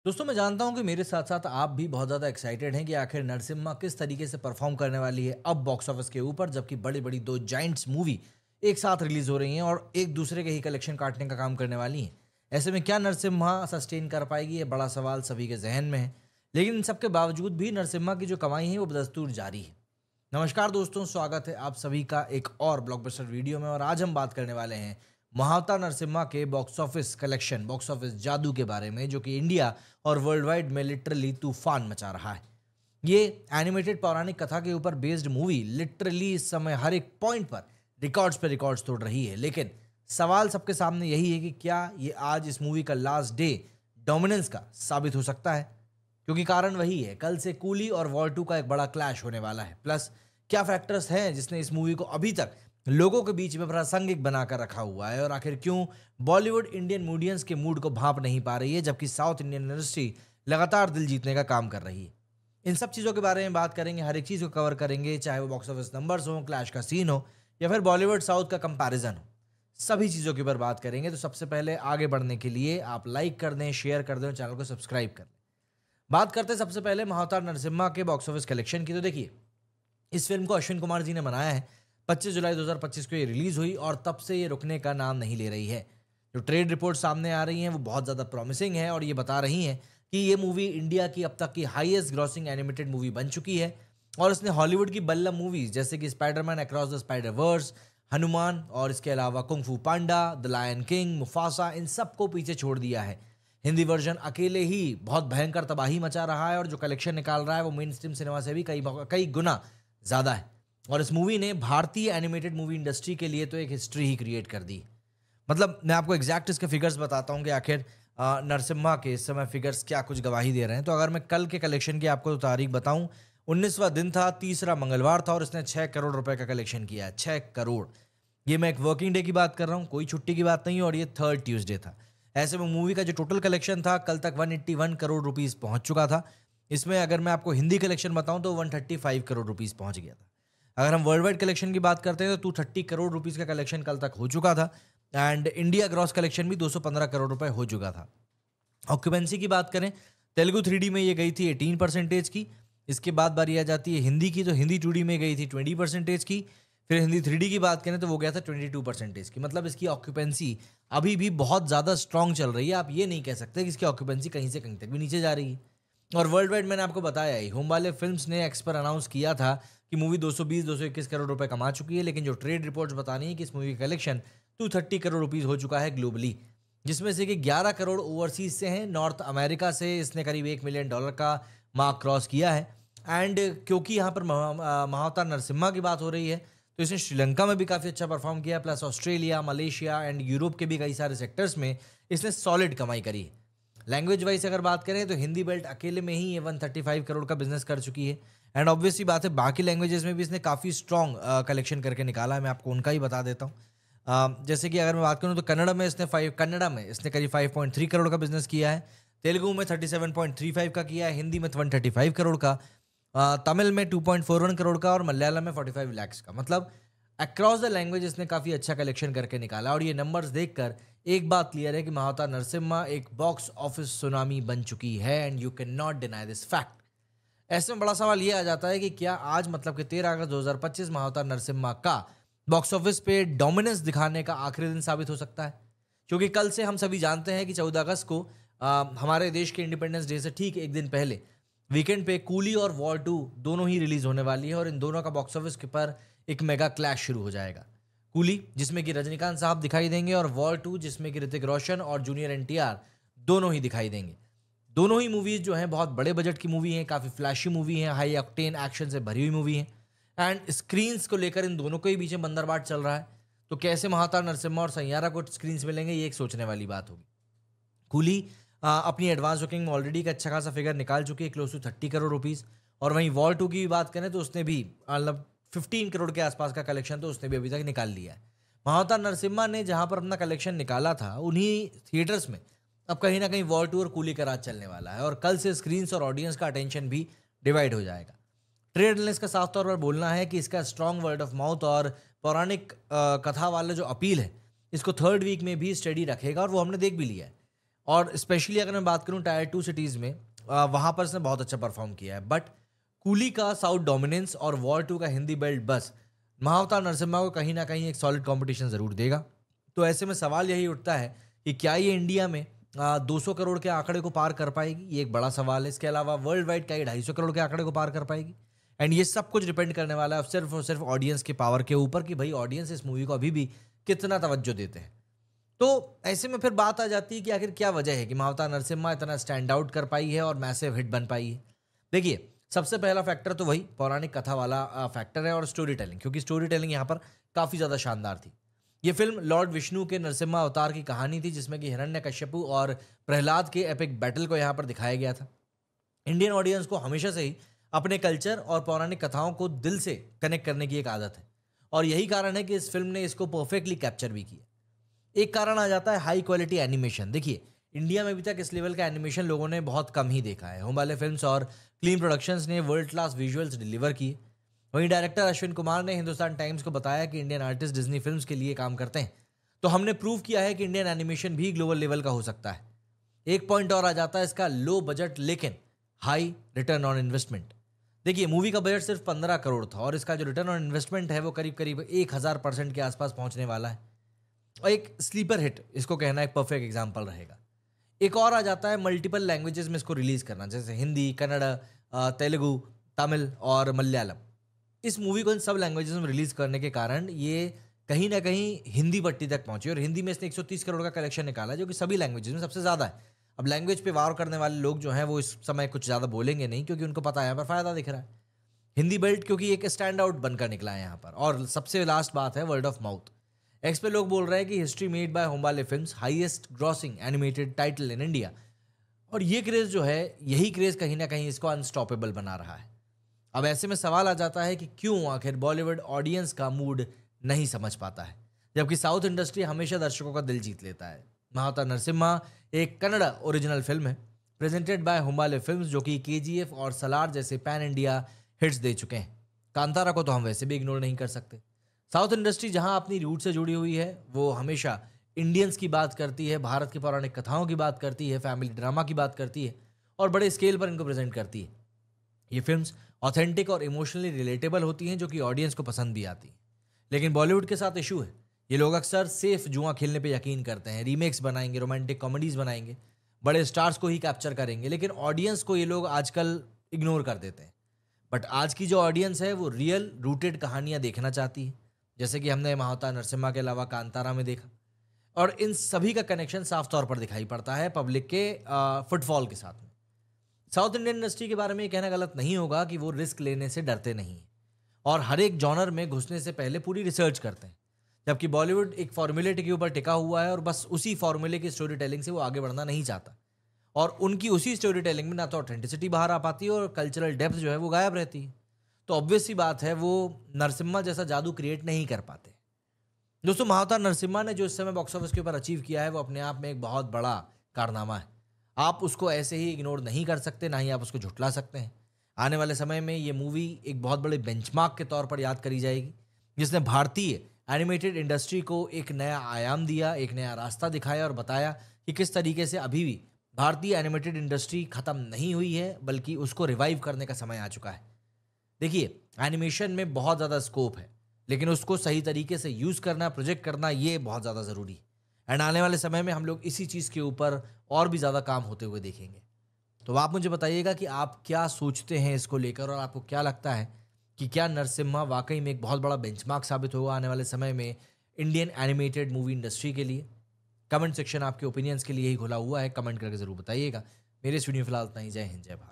दोस्तों मैं जानता हूं कि मेरे साथ साथ आप भी बहुत ज़्यादा एक्साइटेड हैं कि आखिर नरसिम्हा किस तरीके से परफॉर्म करने वाली है अब बॉक्स ऑफिस के ऊपर, जबकि बड़ी बड़ी दो जाइंट्स मूवी एक साथ रिलीज हो रही हैं और एक दूसरे के ही कलेक्शन काटने का काम करने वाली हैं। ऐसे में क्या नरसिम्हा सस्टेन कर पाएगी, ये बड़ा सवाल सभी के जहन में है। लेकिन इन सबके बावजूद भी नरसिम्हा की जो कमाई है वो बदस्तूर जारी है। नमस्कार दोस्तों, स्वागत है आप सभी का एक और ब्लॉकबस्टर वीडियो में। और आज हम बात करने वाले हैं महावतार नरसिम्हा के box office collection, box office जादू के बारे में, जो कि इंडिया और वर्ल्ड वाइड में लिटरली तूफान मचा रहा है। ये एनिमेटेड पौराणिक कथा के ऊपर बेस्ड मूवी लिटरली इस समय हर एक पॉइंट पर रिकॉर्ड्स पे रिकॉर्ड्स तोड़ रही है। लेकिन सवाल सबके सामने यही है कि क्या ये आज इस मूवी का लास्ट डे डोमिनेंस का साबित हो सकता है? क्योंकि कारण वही है, कल से कूली और वॉर 2 का एक बड़ा क्लैश होने वाला है। प्लस क्या फैक्टर्स हैं जिसने इस मूवी को अभी तक लोगों के बीच में प्रासंगिक बनाकर रखा हुआ है, और आखिर क्यों बॉलीवुड इंडियन मूडियंस के मूड को भांप नहीं पा रही है, जबकि साउथ इंडियन इंडस्ट्री लगातार दिल जीतने का काम कर रही है। इन सब चीज़ों के बारे में बात करेंगे, हर एक चीज़ को कवर करेंगे, चाहे वो बॉक्स ऑफिस नंबर्स हो, क्लैश का सीन हो, या फिर बॉलीवुड साउथ का कंपैरिजन हो। सभी चीज़ों के ऊपर बात करेंगे। तो सबसे पहले आगे बढ़ने के लिए आप लाइक कर दें, शेयर कर दें और चैनल को सब्सक्राइब कर लें। बात करते हैं सबसे पहले महावतार नरसिम्हा के बॉक्स ऑफिस कलेक्शन की। तो देखिए, इस फिल्म को अश्विन कुमार जी ने बनाया है। 25 जुलाई 2025 को ये रिलीज हुई और तब से ये रुकने का नाम नहीं ले रही है। जो ट्रेड रिपोर्ट सामने आ रही हैं वो बहुत ज़्यादा प्रॉमिसिंग है और ये बता रही हैं कि ये मूवी इंडिया की अब तक की हाईएस्ट ग्रॉसिंग एनिमेटेड मूवी बन चुकी है। और इसने हॉलीवुड की बल्लम मूवीज जैसे कि Spiderman across the Spider Verse, Hanuman और इसके अलावा Kung Fu Panda, the Lion King, Mufasa, इन सबको पीछे छोड़ दिया है। हिंदी वर्जन अकेले ही बहुत भयंकर तबाही मचा रहा है और जो कलेक्शन निकाल रहा है वो मेन स्ट्रीम सिनेमा से भी कई कई गुना ज़्यादा है। और इस मूवी ने भारतीय एनिमेटेड मूवी इंडस्ट्री के लिए तो एक हिस्ट्री ही क्रिएट कर दी। मतलब मैं आपको एग्जैक्ट इसके फिगर्स बताता हूँ कि आखिर नरसिम्हा के इस समय फिगर्स क्या कुछ गवाही दे रहे हैं। तो अगर मैं कल के कलेक्शन की आपको तारीख बताऊं, 19वां दिन था, तीसरा मंगलवार था और इसने 6 करोड़ रुपए का कलेक्शन किया है। 6 करोड़। ये मैं एक वर्किंग डे की बात कर रहा हूँ, कोई छुट्टी की बात नहीं है, और ये थर्ड ट्यूसडे था। ऐसे में मूवी का जो टोटल कलेक्शन था कल तक 181 करोड़ रुपीस पहुंच चुका था। इसमें अगर मैं आपको हिंदी कलेक्शन बताऊं तो 135 करोड़ रुपीस पहुंच गया था। अगर हम वर्ल्ड वाइड कलेक्शन की बात करते हैं तो 230 करोड़ रुपीस का कलेक्शन कल तक हो चुका था। एंड इंडिया ग्रॉस कलेक्शन भी 215 करोड़ रुपए हो चुका था। ऑक्यूपेंसी की बात करें, तेलुगु 3D में ये गई थी 18% की। इसके बाद बारी आ जाती है हिंदी की, तो हिंदी 2D में गई थी 20% की। फिर हिंदी 3D की बात करें तो वो गया था 22% की। मतलब इसकी ऑक्यूपेंसी अभी भी बहुत ज़्यादा स्ट्रांग चल रही है। आप ये नहीं कह सकते कि इसकी ऑक्यूपेंसी कहीं से कहीं तक भी नीचे जा रही है। और वर्ल्ड वाइड मैंने आपको बताया ही, होमबाले फिल्म्स ने एक्स पर अनाउंस किया था कि मूवी 220-221 करोड़ रुपए कमा चुकी है। लेकिन जो ट्रेड रिपोर्ट्स बता रही है कि इस मूवी का कलेक्शन 230 करोड़ रुपीस हो चुका है ग्लोबली, जिसमें से कि 11 करोड़ ओवरसीज से हैं। नॉर्थ अमेरिका से इसने करीब $1 मिलियन का मार्क क्रॉस किया है। एंड क्योंकि यहाँ पर महावतार नरसिम्हा की बात हो रही है, तो इसने श्रीलंका में भी काफ़ी अच्छा परफॉर्म किया, plus Australia, Malaysia and Europe के भी कई सारे सेक्टर्स में इसने सॉलिड कमाई करी है। लैंग्वेज वाइज अगर बात करें तो हिंदी बेल्ट अकेले में ही ये 135 करोड़ का बिजनेस कर चुकी है। एंड ऑब्वियसली बात है, बाकी लैंग्वेजेस में भी इसने काफ़ी स्ट्रॉन्ग कलेक्शन करके निकाला है। मैं आपको उनका ही बता देता हूँ। जैसे कि अगर मैं बात करूँ तो कन्नड़ा में इसने करीब 5.3 करोड़ का बिजनेस किया है। तेलुगु में 37.35 का किया है, हिंदी में 135 करोड़ का, तमिल में 2.41 करोड़ का और मलयालम में 45 लैक्स का। मतलब अक्रॉस द लैंग्वेज इसने काफ़ी अच्छा कलेक्शन करके निकाला। और ये नंबर्स देखकर एक बात क्लियर है कि महावतार नरसिम्हा एक बॉक्स ऑफिस सुनामी बन चुकी है and you can not deny this fact. ऐसे में बड़ा सवाल ये आ जाता है कि क्या आज मतलब कि 13 अगस्त 2025 महावतार नरसिम्हा का बॉक्स ऑफिस पे डोमिनेंस दिखाने का आखिरी दिन साबित हो सकता है? क्योंकि कल से हम सभी जानते हैं कि 14 अगस्त को हमारे देश के इंडिपेंडेंस डे से ठीक एक दिन पहले वीकेंड पे कूली और वॉर 2 दोनों ही रिलीज होने वाली है। और इन दोनों का बॉक्स ऑफिस के पर एक मेगा क्लैश शुरू हो जाएगा। कूली जिसमें कि रजनीकांत साहब दिखाई देंगे और वॉर 2 जिसमें कि ऋतिक रोशन और जूनियर एनटीआर दोनों ही दिखाई देंगे। दोनों ही मूवीज जो हैं बहुत बड़े बजट की मूवी हैं, काफ़ी फ्लैशी मूवी हैं, हाई ऑक्टेन एक्शन से भरी हुई मूवी हैं। एंड स्क्रीन्स को लेकर इन दोनों के ही बीच में बंदरबाट चल रहा है। तो कैसे महावतार नरसिम्हा और सैयारा को स्क्रीन्स मिलेंगे, ये एक सोचने वाली बात होगी। कूली अपनी एडवांस बुकिंग में ऑलरेडी का अच्छा खासा फिगर निकाल चुकी है, क्लोज टू 30 करोड़ रुपीस। और वहीं वॉर 2 की बात करें तो उसने भी मतलब 15 करोड़ के आसपास का कलेक्शन तो उसने भी अभी तक निकाल लिया है। महावतार नरसिम्हा ने जहां पर अपना कलेक्शन निकाला था उन्हीं थिएटर्स में अब कहीं ना कहीं वॉर 2 और कूली का राज चलने वाला है। और कल से स्क्रीन्स और ऑडियंस का अटेंशन भी डिवाइड हो जाएगा। ट्रेड एनालिस्ट का साफ तौर पर बोलना है कि इसका स्ट्रॉन्ग वर्ड ऑफ माउथ और पौराणिक कथा वाला जो अपील है, इसको थर्ड वीक में भी स्टडी रखेगा और वो हमने देख भी लिया है। और स्पेशली अगर मैं बात करूँ टायर 2 सिटीज़ में, वहाँ पर इसने बहुत अच्छा परफॉर्म किया है। बट कूली का साउथ डोमिनेंस और वॉर 2 का हिंदी बेल्ट बस महाअवतार नरसिम्हा को कहीं ना कहीं एक सॉलिड कंपटीशन ज़रूर देगा। तो ऐसे में सवाल यही उठता है कि क्या ये इंडिया में 200 करोड़ के आंकड़े को पार कर पाएगी? ये एक बड़ा सवाल है। इसके अलावा वर्ल्ड वाइड क्या ये 250 करोड़ के आंकड़े को पार कर पाएगी? एंड ये सब कुछ डिपेंड करने वाला है सिर्फ और सिर्फ ऑडियंस के पावर के ऊपर कि भाई ऑडियंस इस मूवी को अभी भी कितना तवज्जो देते हैं। तो ऐसे में फिर बात आ जाती है कि आखिर क्या वजह है कि महाअवतार नरसिम्हा इतना स्टैंड आउट कर पाई है और मैसिव हिट बन पाई है। देखिए, सबसे पहला फैक्टर तो वही पौराणिक कथा वाला फैक्टर है और स्टोरी टेलिंग, क्योंकि स्टोरी टेलिंग यहाँ पर काफ़ी ज़्यादा शानदार थी। ये फिल्म लॉर्ड विष्णु के नरसिम्हा अवतार की कहानी थी, जिसमें कि हिरण्यकश्यपु और प्रहलाद के एपिक बैटल को यहाँ पर दिखाया गया था। इंडियन ऑडियंस को हमेशा से ही अपने कल्चर और पौराणिक कथाओं को दिल से कनेक्ट करने की एक आदत है, और यही कारण है कि इस फिल्म ने इसको परफेक्टली कैप्चर भी किया। एक कारण आ जाता है हाई क्वालिटी एनिमेशन। देखिए, इंडिया में अभी तक इस लेवल का एनिमेशन लोगों ने बहुत कम ही देखा है। हुमाले फिल्म्स और क्लीन प्रोडक्शंस ने वर्ल्ड क्लास विजुअल्स डिलीवर किए। वहीं डायरेक्टर अश्विन कुमार ने हिंदुस्तान टाइम्स को बताया कि इंडियन आर्टिस्ट डिज्नी फिल्म्स के लिए काम करते हैं, तो हमने प्रूव किया है कि इंडियन एनिमेशन भी ग्लोबल लेवल का हो सकता है। एक पॉइंट और आ जाता है इसका, लो बजट लेकिन हाई रिटर्न ऑन इन्वेस्टमेंट। देखिए, मूवी का बजट सिर्फ 15 करोड़ था और इसका जो रिटर्न ऑन इन्वेस्टमेंट है वो करीब करीब 1000% के आसपास पहुंचने वाला है। और एक स्लीपर हिट इसको कहना एक परफेक्ट एग्जाम्पल रहेगा। एक और आ जाता है मल्टीपल लैंग्वेजेस में इसको रिलीज करना, जैसे हिंदी, कन्नड़, तेलुगु, तमिल और मलयालम। इस मूवी को इन सब लैंग्वेजेस में रिलीज करने के कारण ये कहीं ना कहीं हिंदी पट्टी तक पहुंची, और हिंदी में इसने 130 करोड़ का कलेक्शन निकाला, जो कि सभी लैंग्वेजेस में सबसे ज़्यादा है। अब लैंग्वेज पे वार करने वाले लोग जो हैं वो इस समय कुछ ज़्यादा बोलेंगे नहीं, क्योंकि उनको पता है यहाँ पर फायदा दिख रहा है। हिंदी बेल्ट क्योंकि एक स्टैंड आउट बनकर निकला है यहाँ पर। और सबसे लास्ट बात है वर्ड ऑफ माउथ। एक्स पे लोग बोल रहे हैं कि history made by Hombale films, highest grossing animated title in India. और ये क्रेज जो है, यही क्रेज कहीं ना कहीं इसको अनस्टॉपेबल बना रहा है। अब ऐसे में सवाल आ जाता है कि क्यों आखिर बॉलीवुड ऑडियंस का मूड नहीं समझ पाता है, जबकि साउथ इंडस्ट्री हमेशा दर्शकों का दिल जीत लेता है। महाअवतार नरसिम्हा एक कन्नड़ ओरिजिनल फिल्म है, प्रेजेंटेड बाय होम्बाले फिल्म्स, जो कि केजीएफ और सलार जैसे पैन इंडिया हिट्स दे चुके हैं। कांतारा को तो हम वैसे भी इग्नोर नहीं कर सकते। साउथ इंडस्ट्री जहां अपनी रूट से जुड़ी हुई है, वो हमेशा इंडियंस की बात करती है, भारत की पौराणिक कथाओं की बात करती है, फैमिली ड्रामा की बात करती है, और बड़े स्केल पर इनको प्रेजेंट करती है। ये फिल्म्स ऑथेंटिक और इमोशनली रिलेटेबल होती हैं, जो कि ऑडियंस को पसंद भी आती हैं। लेकिन बॉलीवुड के साथ इशू है, ये लोग अक्सर सेफ जुआ खेलने पे यकीन करते हैं। रीमेक्स बनाएंगे, रोमांटिक कॉमेडीज बनाएंगे, बड़े स्टार्स को ही कैप्चर करेंगे, लेकिन ऑडियंस को ये लोग आजकल इग्नोर कर देते हैं। बट आज की जो ऑडियंस है वो रियल रूटेड कहानियां देखना चाहती है, जैसे कि हमने महाअवतार नरसिम्हा के अलावा कांतारा में देखा। और इन सभी का कनेक्शन साफ तौर पर दिखाई पड़ता है पब्लिक के फुटफॉल के साथ में। साउथ इंडियन इंडस्ट्री के बारे में ये कहना गलत नहीं होगा कि वो रिस्क लेने से डरते नहीं हैं, और हर एक जॉनर में घुसने से पहले पूरी रिसर्च करते हैं। जबकि बॉलीवुड एक फॉर्मूले के ऊपर टिका हुआ है और बस उसी फॉर्मूले की स्टोरी टेलिंग से वो आगे बढ़ना नहीं चाहता, और उनकी उसी स्टोरी टेलिंग में ना तो ऑथेंटिसिटी बाहर आ पाती है और कल्चरल डेप्थ जो है वो गायब रहती है। तो ऑब्वियस सी बात है वो नरसिम्हा जैसा जादू क्रिएट नहीं कर पाते। दोस्तों, महाअवतार नरसिम्हा ने जो इस समय बॉक्स ऑफिस के ऊपर अचीव किया है वो अपने आप में एक बहुत बड़ा कारनामा है। आप उसको ऐसे ही इग्नोर नहीं कर सकते, ना ही आप उसको झुठला सकते हैं। आने वाले समय में ये मूवी एक बहुत बड़े बेंचमार्क के तौर पर याद करी जाएगी, जिसने भारतीय एनिमेटेड इंडस्ट्री को एक नया आयाम दिया, एक नया रास्ता दिखाया और बताया कि किस तरीके से अभी भी भारतीय एनिमेटेड इंडस्ट्री खत्म नहीं हुई है, बल्कि उसको रिवाइव करने का समय आ चुका है। देखिए, एनिमेशन में बहुत ज़्यादा स्कोप है, लेकिन उसको सही तरीके से यूज़ करना, प्रोजेक्ट करना, ये बहुत ज़्यादा ज़रूरी है। एंड आने वाले समय में हम लोग इसी चीज़ के ऊपर और भी ज़्यादा काम होते हुए देखेंगे। तो आप मुझे बताइएगा कि आप क्या सोचते हैं इसको लेकर, और आपको क्या लगता है कि क्या नरसिम्हा वाकई में एक बहुत बड़ा बेंचमार्क साबित होगा आने वाले समय में इंडियन एनिमेटेड मूवी इंडस्ट्री के लिए। कमेंट सेक्शन आपके ओपिनियंस के लिए ही खुला हुआ है, कमेंट करके ज़रूर बताइएगा। मेरे इस वीडियो में फिलहाल इतना ही। जय हिंद, जय भारत।